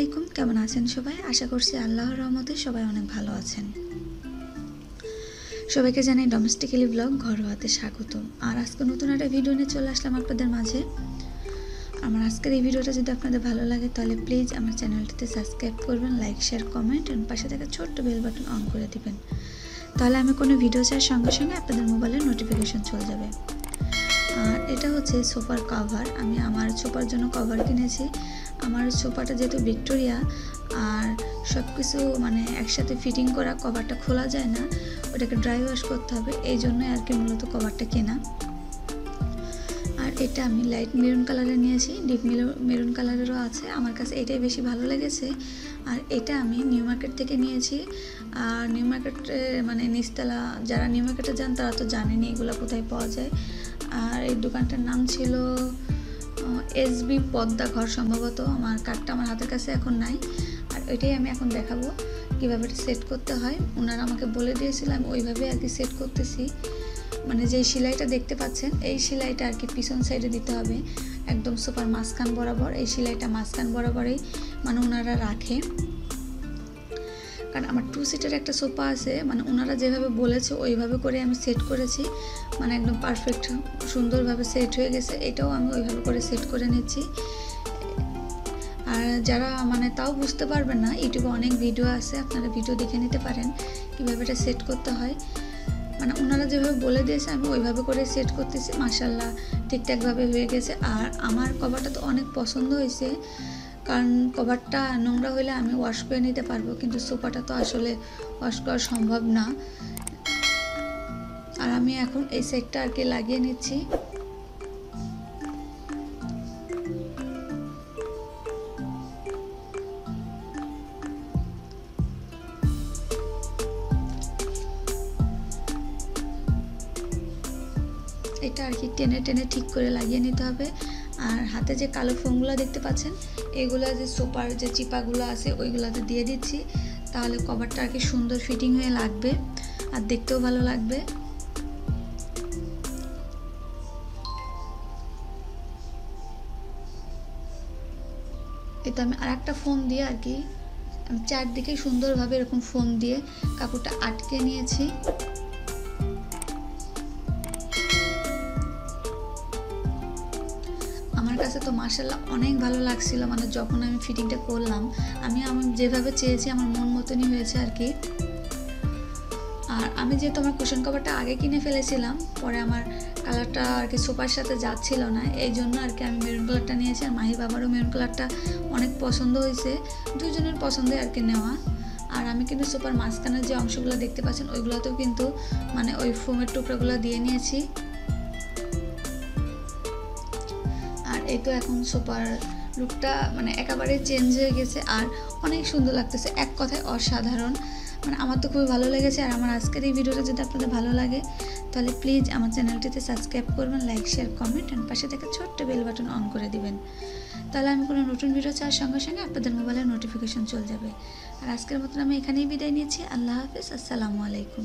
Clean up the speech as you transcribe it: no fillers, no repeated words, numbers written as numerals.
আলাইকুম, কেমন আছেন সবাই? আশা করছি আল্লাহর রহমতে সবাই অনেক ভালো আছেন। সবাইকে জানাই ডোমেস্টিক্যালি ব্লগ ঘরোয়াতে স্বাগত। আর আজকে নতুন একটা ভিডিও নিয়ে চলে আসলাম আপনাদের মাঝে। আমার আজকের এই ভিডিওটা যদি আপনাদের ভালো লাগে তাহলে প্লিজ আমার চ্যানেলটিতে সাবস্ক্রাইব করবেন, লাইক শেয়ার কমেন্ট এবং পাশে থাকা ছোট্ট বেল বাটন অন করে দিবেন। তাহলে আমি কোনো ভিডিও চাওয়ার সঙ্গে সঙ্গে আপনাদের মোবাইলে নোটিফিকেশন চলে যাবে। আর এটা হচ্ছে সোফার কভার। আমি আমার সোফার জন্য কভার কিনেছি। আমার সোফাটা যেহেতু ভিক্টোরিয়া আর সব কিছু মানে একসাথে ফিটিং করা, কভারটা খোলা যায় না, ওটাকে ড্রাই ওয়াশ করতে হবে, এই জন্যই আর কি মূলত কভারটা কেনা। আর এটা আমি লাইট মেরুন কালারের নিয়েছি, ডিপ মেরুন কালারেরও আছে। আমার কাছে এটাই বেশি ভালো লেগেছে। আর এটা আমি নিউ মার্কেট থেকে নিয়েছি। আর নিউ মার্কেটে মানে নিচতলা, যারা নিউ মার্কেটে যান তারা তো জানেনি এগুলো কোথায় পাওয়া যায়। আর এই দোকানটার নাম ছিল এসবি পদ্মা ঘর সম্ভবত। আমার কার্ডটা আমার হাতের কাছে এখন নাই। আর ওইটাই আমি এখন দেখাবো কীভাবে এটা সেট করতে হয়। ওনারা আমাকে বলে দিয়েছিলাম, ওইভাবে আর কি সেট করতেছি। মানে যে সেলাইটা দেখতে পাচ্ছেন এই সেলাইটা আর কি পিছন সাইডে দিতে হবে, একদম সোফার মাঝখান বরাবর। এই সেলাইটা মাঝখান বরাবরই মানে ওনারা রাখে। কারণ আমার 2 সিটের একটা সোফা আছে, মানে ওনারা যেভাবে বলেছে ওইভাবে করে আমি সেট করেছি, মানে একদম পারফেক্ট সুন্দরভাবে সেট হয়ে গেছে। এটাও আমি ওইভাবে করে সেট করে নিচ্ছি। আর যারা মানে তাও বুঝতে পারবেন না, ইউটিউবে অনেক ভিডিও আছে, আপনারা ভিডিও দেখে নিতে পারেন কীভাবে এটা সেট করতে হয়। মানে ওনারা যেভাবে বলে দিয়েছে আমি ওইভাবে করে সেট করতেছি। মাশাআল্লাহ ঠিকঠাকভাবে হয়ে গেছে। আর আমার কভারটা তো অনেক পছন্দ হয়েছে, কারণ কভারটা নোংরা হলে আমি ওয়াশ করে নিতে পারবো, কিন্তু সোফাটা তো আসলে ওয়াশ করা সম্ভব না। আর আমি এখন এই সেটটা আর কি লাগিয়ে নিচ্ছি। এটা আর কি টেনে টেনে ঠিক করে লাগিয়ে নিতে হবে। আর হাতে যে কালো ফোমগুলো দেখতে পাচ্ছেন, এগুলো যে সোফার যে চিপাগুলো আছে ওইগুলোতে দিয়ে দিচ্ছি, তাহলে কভারটা আর কি সুন্দর ফিটিং হয়ে লাগবে আর দেখতেও ভালো লাগবে। এটা আমি আর একটা ফোম দিয়ে আর কি আমি চারদিকে সুন্দরভাবে এরকম ফোম দিয়ে কাপড়টা আটকে নিয়েছি। আমার কাছে তো মাশাআল্লাহ অনেক ভালো লাগছিল, মানে যখন আমি ফিটিংটা করলাম আমি যেভাবে চেয়েছি আমার মন মতনই হয়েছে আর কি। আর আমি যেহেতু আমার কুশন কভারটা আগে কিনে ফেলেছিলাম, পরে আমার কালারটা আর কি সোফার সাথে যাচ্ছিল না, এই জন্য আর কি আমি মেরুন কালারটা নিয়েছি। আর মাহি বাবারও মেরুন কালারটা অনেক পছন্দ হয়েছে, দুজনের পছন্দে আর কি নেওয়া। আর আমি কিন্তু সোফার মাঝখানের যে অংশগুলো দেখতে পাচ্ছেন ওইগুলোতেও কিন্তু মানে ওই ফোমের টুকরাগুলো দিয়ে নিয়েছি। আর এই তো এখন সোফার লুকটা মানে একেবারে চেঞ্জ হয়ে গেছে আর অনেক সুন্দর লাগতেছে, এক কথায় অসাধারণ। মানে আমার তো খুবই ভালো লেগেছে। আর আমার আজকের এই ভিডিওটা যদি আপনাদের ভালো লাগে তাহলে প্লিজ আমার চ্যানেলটিতে সাবস্ক্রাইব করবেন, লাইক শেয়ার কমেন্ট অ্যান্ড পাশে থেকে ছোট্ট বেল বাটন অন করে দিবেন। তাহলে আমি কোনো নতুন ভিডিও চাওয়ার সঙ্গে সঙ্গে আপনাদের মোবাইলে নোটিফিকেশন চলে যাবে। আর আজকের মতন আমি এখানেই বিদায় নিচ্ছি। আল্লাহ হাফিজ, আসসালামু আলাইকুম।